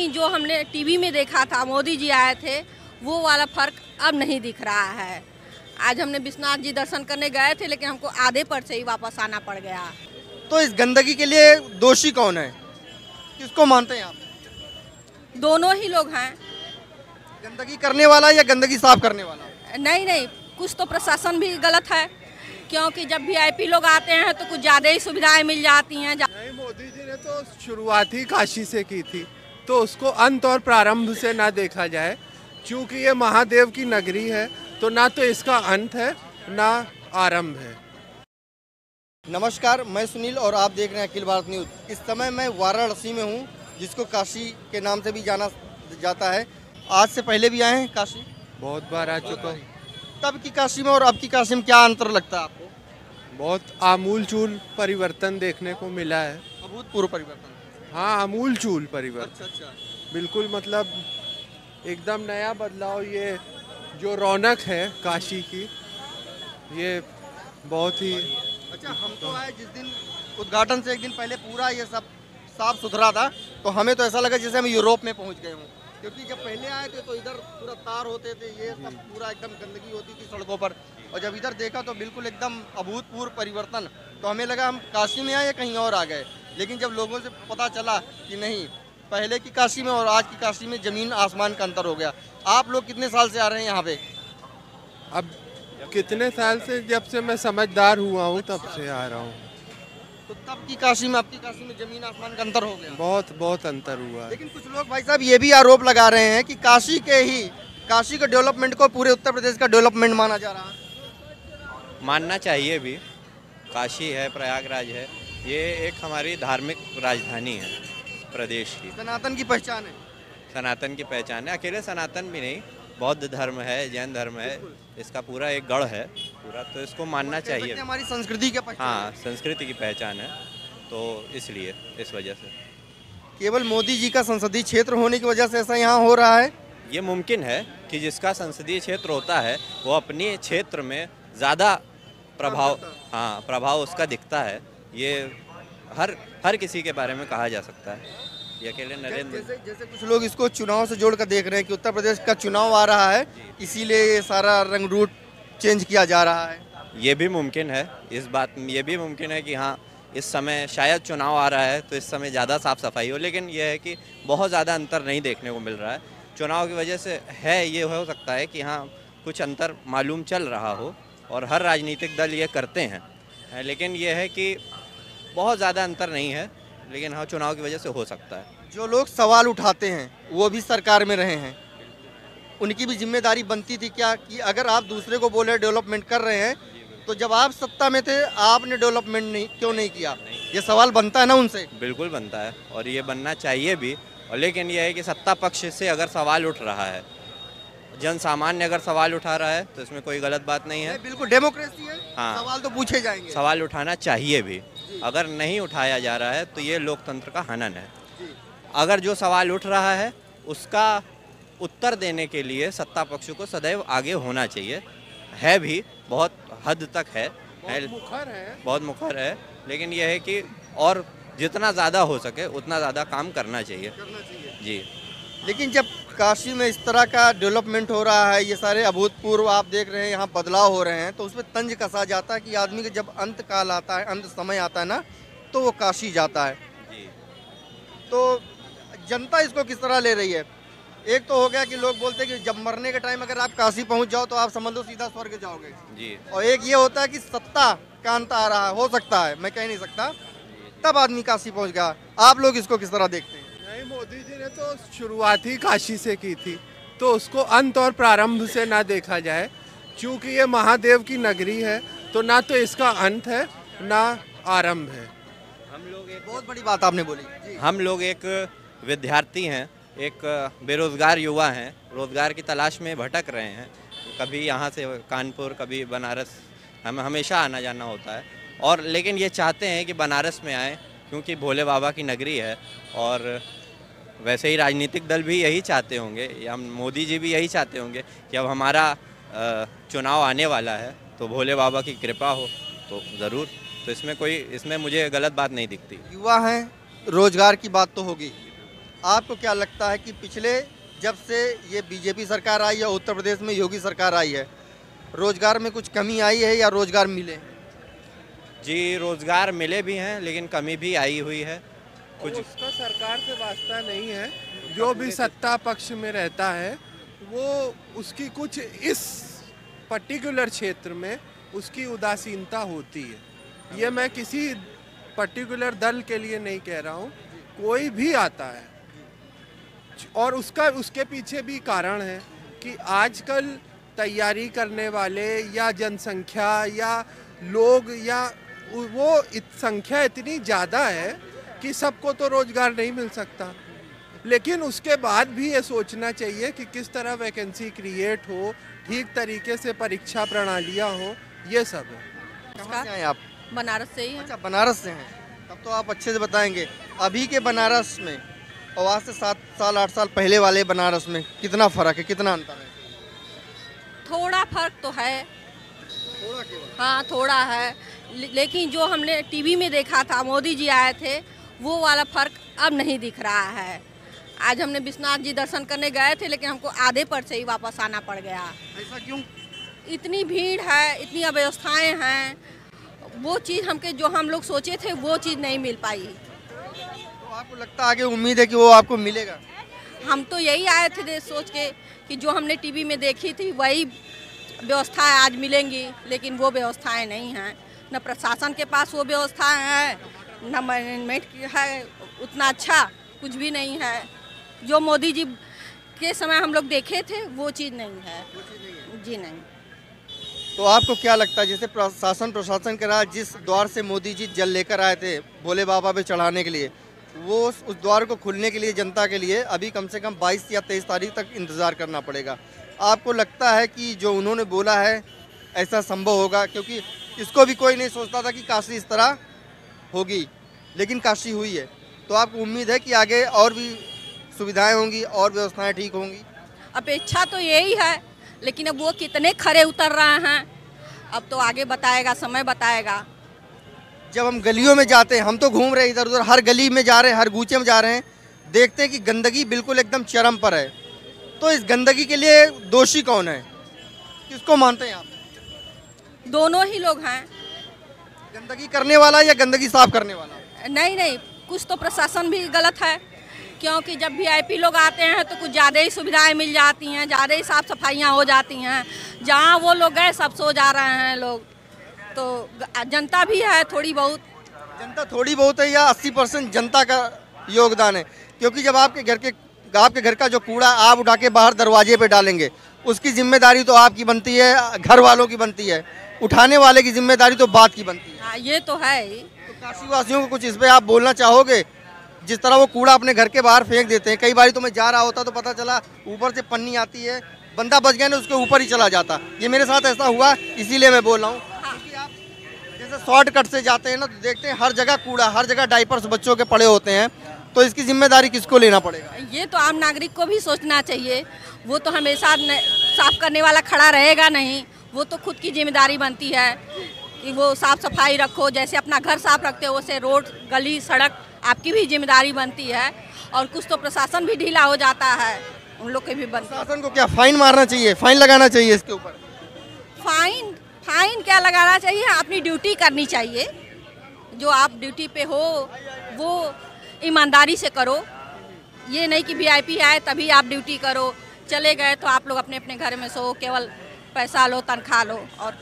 जो हमने टीवी में देखा था, मोदी जी आए थे, वो वाला फर्क अब नहीं दिख रहा है। आज हमने विश्वनाथ जी दर्शन करने गए थे, लेकिन हमको आधे पर से ही वापस आना पड़ गया। तो इस गंदगी के लिए दोषी कौन है, किसको मानते हैं आप? दोनों ही लोग हैं। गंदगी करने वाला या गंदगी साफ करने वाला? नहीं, कुछ तो प्रशासन भी गलत है, क्योंकि जब वीआईपी लोग आते हैं तो कुछ ज़्यादा ही सुविधाएं मिल जाती हैं। नहीं, मोदी जी ने तो शुरुआत ही काशी से की थी, तो उसको अंत और प्रारंभ से ना देखा जाए। क्योंकि ये महादेव की नगरी है, तो ना तो इसका अंत है ना आरंभ है। नमस्कार, मैं सुनील और आप देख रहे हैं अखिल भारत न्यूज़। इस समय मैं वाराणसी में हूँ, जिसको काशी के नाम से भी जाना जाता है। आज से पहले भी आए हैं काशी? बहुत बार आ चुका हूँ। तब की काशी में और अब की काशी में क्या अंतर लगता है आपको? बहुत आमूल-चूल परिवर्तन देखने को मिला है। अभूतपूर्व परिवर्तन। हाँ, आमूल-चूल परिवर्तन। अच्छा। बिल्कुल, मतलब एकदम नया बदलाव। ये जो रौनक है काशी की, ये बहुत ही अच्छा, हम तो आए जिस दिन उद्घाटन से एक दिन पहले पूरा ये सब साफ सुथरा था, तो हमें तो ऐसा लगा जैसे हम यूरोप में पहुंच गए हों। क्योंकि जब पहले आए थे तो इधर पूरा तार होते थे, ये सब पूरा एकदम गंदगी होती थी सड़कों पर, और जब इधर देखा तो बिल्कुल एकदम अभूतपूर्व परिवर्तन। तो हमें लगा हम काशी में आए या कहीं और आ गए। लेकिन जब लोगों से पता चला कि नहीं, पहले की काशी में और आज की काशी में ज़मीन आसमान का अंतर हो गया। आप लोग कितने साल से आ रहे हैं यहाँ पे? अब कितने साल से, जब से मैं समझदार हुआ हूँ तब से आ रहा हूँ। तो तब की काशी में अब की काशी में ज़मीन आसमान का अंतर हो गया। बहुत अंतर हुआ है। लेकिन कुछ लोग भाई साहब ये भी आरोप लगा रहे हैं कि काशी के डेवलपमेंट को पूरे उत्तर प्रदेश का डेवलपमेंट माना जा रहा है। मानना चाहिए भी। काशी है, प्रयागराज है, ये एक हमारी धार्मिक राजधानी है प्रदेश की। सनातन की पहचान है। सनातन की पहचान है। अकेले सनातन भी नहीं, बौद्ध धर्म है, जैन धर्म है, इसका पूरा एक गढ़ है पूरा, तो इसको मानना चाहिए। हमारी संस्कृति की पहचान। हाँ, संस्कृति की पहचान है, तो इसलिए इस वजह से। केवल मोदी जी का संसदीय क्षेत्र होने की वजह से ऐसा यहाँ हो रहा है? ये मुमकिन है कि जिसका संसदीय क्षेत्र होता है वो अपने क्षेत्र में ज़्यादा प्रभाव उसका दिखता है। ये हर किसी के बारे में कहा जा सकता है। ये अकेले नरेंद्र जैसे कुछ लोग इसको चुनाव से जोड़कर देख रहे हैं कि उत्तर प्रदेश का चुनाव आ रहा है, इसीलिए ये सारा रंग रूट चेंज किया जा रहा है। ये भी मुमकिन है। इस बात ये भी मुमकिन है कि हाँ, इस समय शायद चुनाव आ रहा है तो इस समय ज़्यादा साफ सफाई हो, लेकिन यह है कि बहुत ज़्यादा अंतर नहीं देखने को मिल रहा है। चुनाव की वजह से है, ये हो सकता है कि हाँ कुछ अंतर मालूम चल रहा हो, और हर राजनीतिक दल ये करते हैं, लेकिन यह है कि बहुत ज़्यादा अंतर नहीं है, लेकिन हाँ चुनाव की वजह से हो सकता है। जो लोग सवाल उठाते हैं वो भी सरकार में रहे हैं, उनकी भी जिम्मेदारी बनती थी क्या कि अगर आप दूसरे को बोले डेवलपमेंट कर रहे हैं, तो जब आप सत्ता में थे आपने डेवलपमेंट क्यों नहीं किया? ये सवाल बनता है ना उनसे। बिल्कुल बनता है, और ये बनना चाहिए भी। और लेकिन यह है कि सत्ता पक्ष से अगर सवाल उठ रहा है, जन सामान्य अगर सवाल उठा रहा है, तो इसमें कोई गलत बात नहीं है। बिल्कुल डेमोक्रेसी है। हाँ, सवाल तो पूछे जाएंगे, सवाल उठाना चाहिए भी। अगर नहीं उठाया जा रहा है तो ये लोकतंत्र का हनन है। अगर जो सवाल उठ रहा है उसका उत्तर देने के लिए सत्ता पक्ष को सदैव आगे होना चाहिए। है भी, बहुत हद तक है, बहुत मुखर है, लेकिन यह है कि और जितना ज़्यादा हो सके उतना ज़्यादा काम करना चाहिए जी। लेकिन जब काशी में इस तरह का डेवलपमेंट हो रहा है, ये सारे अभूतपूर्व आप देख रहे हैं, यहाँ बदलाव हो रहे हैं, तो उसमें तंज कसा जाता है कि आदमी का जब अंत काल आता है, अंत समय आता है ना, तो वो काशी जाता है जी। तो जनता इसको किस तरह ले रही है? एक तो हो गया कि लोग बोलते हैं कि जब मरने के टाइम अगर आप काशी पहुंच जाओ तो आप समझ लो सीधा स्वर्ग जाओगे जी। और एक ये होता है कि सत्ता का अंत आ रहा है, हो सकता है, मैं कह नहीं सकता, तब आदमी काशी पहुंच गया। आप लोग इसको किस तरह देखते हैं? नहीं, मोदी जी ने तो शुरुआत ही काशी से की थी, तो उसको अंत और प्रारंभ से ना देखा जाए। क्योंकि ये महादेव की नगरी है, तो ना तो इसका अंत है ना आरंभ है। हम लोग एक बहुत बड़ी बात आपने बोली। हम लोग एक विद्यार्थी हैं, एक बेरोज़गार युवा हैं, रोज़गार की तलाश में भटक रहे हैं। कभी यहाँ से कानपुर, कभी बनारस, हमें हमेशा आना जाना होता है। और लेकिन ये चाहते हैं कि बनारस में आएँ, क्योंकि भोले बाबा की नगरी है। और वैसे ही राजनीतिक दल भी यही चाहते होंगे, या मोदी जी भी यही चाहते होंगे कि अब हमारा चुनाव आने वाला है तो भोले बाबा की कृपा हो, तो ज़रूर। तो इसमें मुझे गलत बात नहीं दिखती। युवा हैं, रोजगार की बात तो होगी, आपको क्या लगता है कि पिछले जब से ये बीजेपी सरकार आई है, उत्तर प्रदेश में योगी सरकार आई है, रोजगार में कुछ कमी आई है या रोजगार मिले? जी, रोज़गार मिले भी हैं लेकिन कमी भी आई हुई है कुछ। कुछ। उसका सरकार से वास्ता नहीं है, जो भी सत्ता पक्ष में रहता है वो उसकी कुछ इस पर्टिकुलर क्षेत्र में उसकी उदासीनता होती है। ये मैं किसी पर्टिकुलर दल के लिए नहीं कह रहा हूँ, कोई भी आता है और उसके पीछे भी कारण है कि आजकल तैयारी करने वाले या जनसंख्या या लोग या वो संख्या इतनी ज़्यादा है कि सबको तो रोज़गार नहीं मिल सकता। लेकिन उसके बाद भी ये सोचना चाहिए कि किस तरह वैकेंसी क्रिएट हो, ठीक तरीके से परीक्षा प्रणालियाँ हो, ये सब है। कहाँ से आए आप? बनारस से ही है। अच्छा, बनारस से हैं, तब तो आप अच्छे से बताएंगे। अभी के बनारस में और आज से 7 साल 8 साल पहले वाले बनारस में कितना फ़र्क है, कितना अंतर है? थोड़ा फर्क तो है, थोड़ा केवल। हाँ थोड़ा है, लेकिन जो हमने टीवी में देखा था, मोदी जी आए थे, वो वाला फर्क अब नहीं दिख रहा है। आज हमने विश्वनाथ जी दर्शन करने गए थे, लेकिन हमको आधे पर से ही वापस आना पड़ गया। ऐसा क्यों? इतनी भीड़ है, इतनी अव्यवस्थाएं हैं, वो चीज़ जो हम लोग सोचे थे वो चीज़ नहीं मिल पाई। तो आपको लगता है आगे उम्मीद है कि वो आपको मिलेगा? हम तो यही आए थे सोच के कि जो हमने टीवी में देखी थी वही व्यवस्थाएं आज मिलेंगी, लेकिन वो व्यवस्थाएं नहीं हैं। न प्रशासन के पास वो व्यवस्था है, न मैनेजमेंट की है उतना अच्छा, कुछ भी नहीं है। जो मोदी जी के समय हम लोग देखे थे वो चीज़ नहीं है, जी नहीं। तो आपको क्या लगता है, जैसे प्रशासन के रहा, जिस द्वार से मोदी जी जल लेकर आए थे भोले बाबा पे चढ़ाने के लिए, वो उस द्वार को खुलने के लिए जनता के लिए अभी कम से कम 22 या 23 तारीख तक इंतज़ार करना पड़ेगा। आपको लगता है कि जो उन्होंने बोला है ऐसा संभव होगा? क्योंकि इसको भी कोई नहीं सोचता था कि काशी इस तरह होगी, लेकिन काशी हुई है। तो आपको उम्मीद है कि आगे और भी सुविधाएं होंगी और व्यवस्थाएं ठीक होंगी? अपेक्षा तो यही है, लेकिन अब वो कितने खरे उतर रहे हैं अब तो आगे बताएगा, समय बताएगा। जब हम गलियों में जाते हैं, हम तो घूम रहे हैं इधर उधर, हर गली में जा रहे हैं, हर गूचे में जा रहे हैं, देखते हैं कि गंदगी बिल्कुल एकदम चरम पर है। तो इस गंदगी के लिए दोषी कौन है, किसको मानते हैं आप? दोनों ही लोग हैं। गंदगी करने वाला या गंदगी साफ करने वाला? नहीं, कुछ तो प्रशासन भी गलत है, क्योंकि जब वीआईपी लोग आते हैं तो कुछ ज़्यादा ही सुविधाएं मिल जाती हैं, ज़्यादा ही साफ़ सफाइयाँ हो जाती हैं। जहाँ वो लोग गए सब सो जा रहे हैं लोग। तो जनता भी है थोड़ी बहुत। जनता थोड़ी बहुत है या 80% जनता का योगदान है? क्योंकि जब आपके घर का जो कूड़ा आप उठा के बाहर दरवाजे पे डालेंगे, उसकी जिम्मेदारी तो आपकी बनती है, घर वालों की बनती है। उठाने वाले की जिम्मेदारी तो बात की बनती है। हाँ, ये तो है ही। तो काशी वासियों को कुछ इस पे आप बोलना चाहोगे? जिस तरह वो कूड़ा अपने घर के बाहर फेंक देते हैं, कई बार तो मैं जा रहा होता तो पता चला ऊपर से पन्नी आती है, बंदा बच गया ना उसके ऊपर ही चला जाता। ये मेरे साथ ऐसा हुआ, इसीलिए मैं बोल रहा हूँ। क्योंकि आप जैसे शॉर्टकट से जाते हैं ना, तो देखते हैं हर जगह कूड़ा, हर जगह डायपर्स बच्चों के पड़े होते हैं। तो इसकी जिम्मेदारी किसको लेना पड़ेगा? ये तो आम नागरिक को भी सोचना चाहिए। वो तो हमेशा साफ करने वाला खड़ा रहेगा नहीं, वो तो खुद की जिम्मेदारी बनती है कि वो साफ सफाई रखो। जैसे अपना घर साफ रखते हो, वैसे रोड गली सड़क आपकी भी जिम्मेदारी बनती है। और कुछ तो प्रशासन भी ढीला हो जाता है, उन लोग की भी बनती है। प्रशासन को क्या फाइन मारना चाहिए, फाइन लगाना चाहिए इसके ऊपर? फाइन क्या लगाना चाहिए, अपनी ड्यूटी करनी चाहिए। जो आप ड्यूटी पे हो वो ईमानदारी से करो। ये नहीं कि वीआईपी आए तभी आप ड्यूटी करो, चले गए तो आप लोग अपने अपने घर में सो, केवल पैसा लो, तनख्वाह लो और